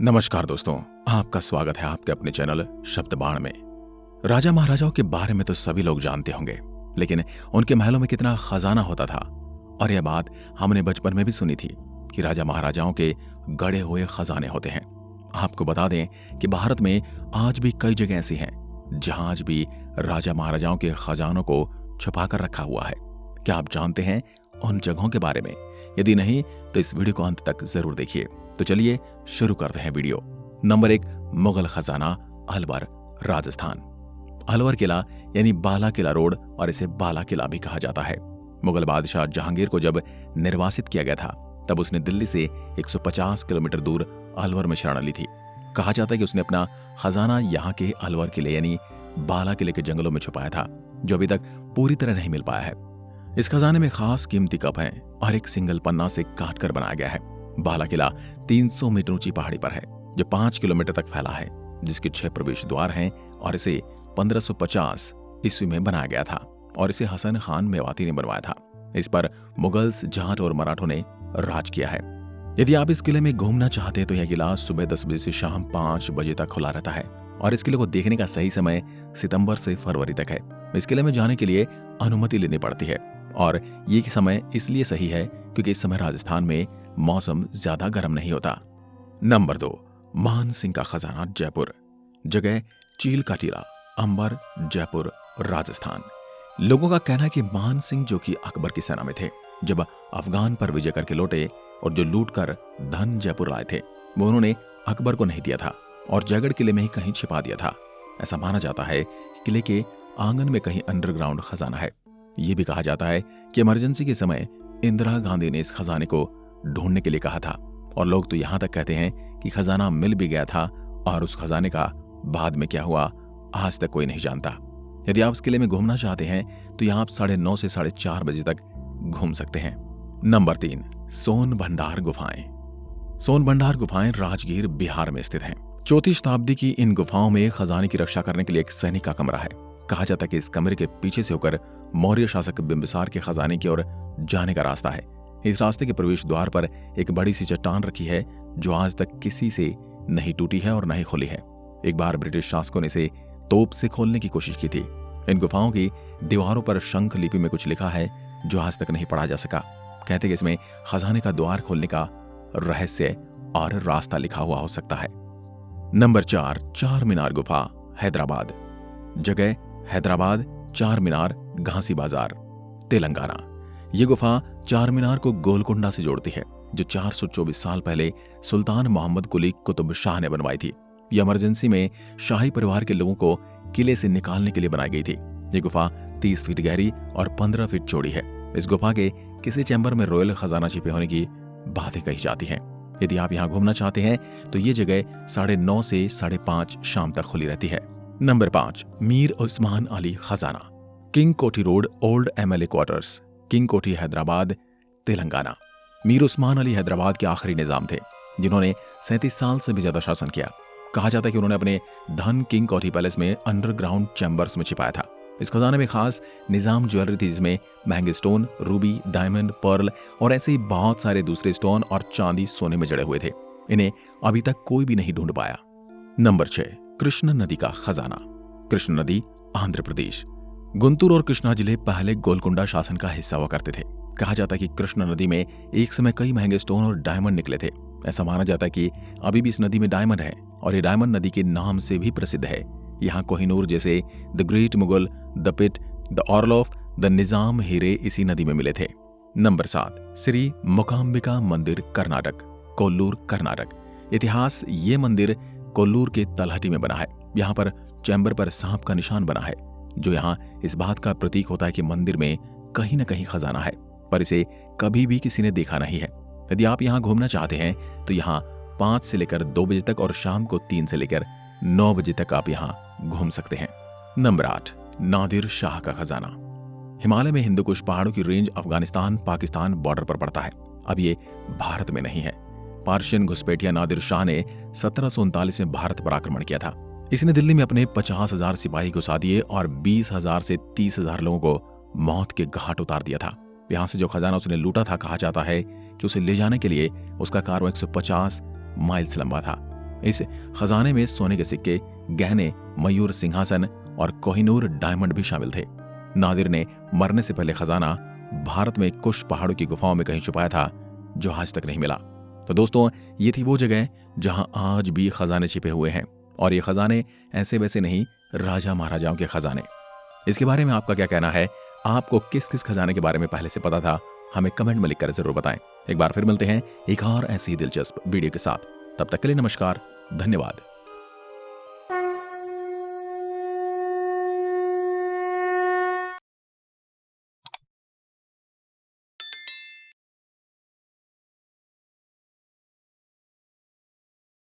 नमस्कार दोस्तों, आपका स्वागत है आपके अपने चैनल शब्द बाण में। राजा महाराजाओं के बारे में तो सभी लोग जानते होंगे, लेकिन उनके महलों में कितना खजाना होता था। और यह बात हमने बचपन में भी सुनी थी कि राजा महाराजाओं के गड़े हुए खजाने होते हैं। आपको बता दें कि भारत में आज भी कई जगह ऐसी हैं जहां आज भी राजा महाराजाओं के खजानों को छुपाकर रखा हुआ है। क्या आप जानते हैं उन जगहों के बारे में? यदि नहीं तो इस वीडियो को अंत तक जरूर देखिए। तो चलिए शुरू करते हैं वीडियो। नंबर 1, मुगल खजाना, अलवर, राजस्थान। अलवर किला यानी बाला किला रोड, और इसे बाला किला भी कहा जाता है। मुगल बादशाह जहांगीर को जब निर्वासित किया गया था तब उसने दिल्ली से 150 किलोमीटर दूर अलवर में शरण ली थी। कहा जाता है कि उसने अपना खजाना यहाँ के अलवर किले यानी बाला किले के जंगलों में छुपाया था, जो अभी तक पूरी तरह नहीं मिल पाया है। इस खजाने में खास कीमती कप हैं और एक सिंगल पन्ना से काट कर बनाया गया है। बाला किला 300 मीटर ऊंची पहाड़ी पर है, जो 5 किलोमीटर तक फैला है, जिसके 6 प्रवेश द्वार हैं। और इसे 1550 ईस्वी में बनाया गया था और इसे हसन खान मेवाती ने बनवाया था। इस पर मुगल्स, जाट और मराठों ने राज किया है। यदि आप इस किले में घूमना चाहते हैं तो यह किला सुबह 10 बजे से शाम 5 बजे तक खुला रहता है और इस किले को देखने का सही समय सितंबर से फरवरी तक है। इस किले में जाने के लिए अनुमति लेनी पड़ती है और ये समय इसलिए सही है क्योंकि इस समय राजस्थान में मौसम ज्यादा गर्म नहीं होता। नंबर 2, मान सिंह का खजाना, जयपुर। जगह चील का टीला, अंबर, जयपुर, राजस्थान। लोगों का कहना है कि मान सिंह, जो कि अकबर की सेना में थे, जब अफगान पर विजय करके लौटे और जो लूट कर धन जयपुर लाए थे, वो उन्होंने अकबर को नहीं दिया था और जयगढ़ किले में ही कहीं छिपा दिया था। ऐसा माना जाता है कि किले के आंगन में कहीं अंडरग्राउंड खजाना है। यह भी कहा जाता है कि इमरजेंसी के समय इंदिरा गांधी ने इस खजाने को ढूंढने के लिए कहा था और लोग तो यहां तक कहते हैं कि खजाना मिल भी गया था और उस खजाने का बाद में क्या हुआ आज तक कोई नहीं जानता। यदि आप इस किले में घूमना चाहते हैं तो यहां आप 9:30 से 4:30 बजे तक घूम सकते हैं। नंबर 3, सोन भंडार गुफाएं। सोन भंडार गुफाएं राजगीर, बिहार में स्थित हैं। 4वीं शताब्दी की इन गुफाओं में खजाने की रक्षा करने के लिए एक सैनिक का कमरा है। कहा जाता है कि इस कमरे के पीछे से होकर मौर्य शासक बिंबिसार के खजाने की ओर जाने का रास्ता है। इस रास्ते के प्रवेश द्वार पर एक बड़ी सी चट्टान रखी है जो आज तक किसी से नहीं टूटी है और न ही खुली है। एक बार ब्रिटिश शासकों ने इसे तोप से खोलने की कोशिश की थी। इन गुफाओं की दीवारों पर शंख लिपि में कुछ लिखा है जो आज तक नहीं पढ़ा जा सका। कहते कि इसमें खजाने का द्वार खोलने का रहस्य और रास्ता लिखा हुआ हो सकता है। नंबर 4, चार मीनार गुफा, हैदराबाद। जगह हैदराबाद, चार मीनार, घासी बाजार, तेलंगाना। ये गुफा चार मीनार को गोलकुंडा से जोड़ती है, जो 424 साल पहले सुल्तान मोहम्मद कुली कुतुब शाह ने बनवाई थी। यह इमरजेंसी में शाही परिवार के लोगों को किले से निकालने के लिए बनाई गई थी। ये गुफा 30 फीट गहरी और 15 फीट चौड़ी है। इस गुफा के किसी चैम्बर में रॉयल खजाना छिपे होने की बातें कही जाती हैं। यदि आप यहाँ घूमना चाहते हैं तो ये जगह 9:30 से 5:30 शाम तक खुली रहती है। नंबर 5, मीर उस्मान अली खजाना, किंग कोठी road, old MLA quarters, king कोठी, हैदराबाद, तेलंगाना। मीर उस्मान अली हैदराबाद के आखिरी निजाम थे जिन्होंने 37 साल से भी ज्यादा शासन किया। कहा जाता है कि उन्होंने अपने धन किंग कोठी पैलेस में अंडरग्राउंड चैम्बर्स में छिपाया था। इस खजाने में खास निजाम ज्वेलरी थी, जिसमें महंगे स्टोन, रूबी, डायमंड, पर्ल और ऐसे ही बहुत सारे दूसरे स्टोन और चांदी सोने में जड़े हुए थे। इन्हें अभी तक कोई भी नहीं ढूंढ पाया। नंबर 6, कृष्ण नदी का खजाना, कृष्ण नदी, आंध्र प्रदेश। गुंटूर और कृष्णा जिले पहले गोलकुंडा शासन का हिस्सा हुआ करते थे। कहा जाता है कि कृष्णा नदी में एक समय कई महंगे स्टोन और डायमंड निकले थे। ऐसा माना जाता है कि अभी भी इस नदी में डायमंड है और ये डायमंड नदी के नाम से भी प्रसिद्ध है। यहाँ कोहिनूर जैसे the great Mughal, the Pitt, the Orlov, the Nizam हीरे इसी नदी में मिले थे। नंबर 7, श्री मुकाम्बिका मंदिर, कर्नाटक, कोल्लूर, कर्नाटक। इतिहास, ये मंदिर कोल्लूर के तलहटी में बना है। यहाँ पर चैम्बर पर सांप का निशान बना है, जो यहाँ इस बात का प्रतीक होता है कि मंदिर में कहीं न कहीं खजाना है, पर इसे कभी भी किसी ने देखा नहीं है। यदि आप यहाँ घूमना चाहते हैं तो यहाँ 5 से लेकर 2 बजे तक और शाम को 3 से लेकर 9 बजे तक आप यहाँ घूम सकते हैं। नंबर 8, नादिर शाह का खजाना। हिमालय में हिंदुकुश पहाड़ों की रेंज अफगानिस्तान पाकिस्तान बॉर्डर पर पड़ता है। अब ये भारत में नहीं है। पार्शियन घुसपैठिया नादिर शाह ने 1739 में भारत पर आक्रमण किया था। इसने दिल्ली में अपने 50,000 सिपाही घुसा दिए और 20,000 से 30,000 लोगों को मौत के घाट उतार दिया था। यहाँ से जो खजाना उसने लूटा था, कहा जाता है कि उसे ले जाने के लिए उसका कारवां 150 माइल्स लंबा था। इस खजाने में सोने के सिक्के, गहने, मयूर सिंहासन और कोहिनूर डायमंड भी शामिल थे। नादिर ने मरने से पहले खजाना भारत में कुश पहाड़ों की गुफाओं में कहीं छुपाया था, जो आज तक नहीं मिला। तो दोस्तों, ये थी वो जगह जहां आज भी खजाने छिपे हुए हैं, और ये खजाने ऐसे वैसे नहीं, राजा महाराजाओं के खजाने। इसके बारे में आपका क्या कहना है? आपको किस किस खजाने के बारे में पहले से पता था? हमें कमेंट में लिखकर जरूर बताएं। एक बार फिर मिलते हैं एक और ऐसी दिलचस्प वीडियो के साथ। तब तक के लिए नमस्कार, धन्यवाद।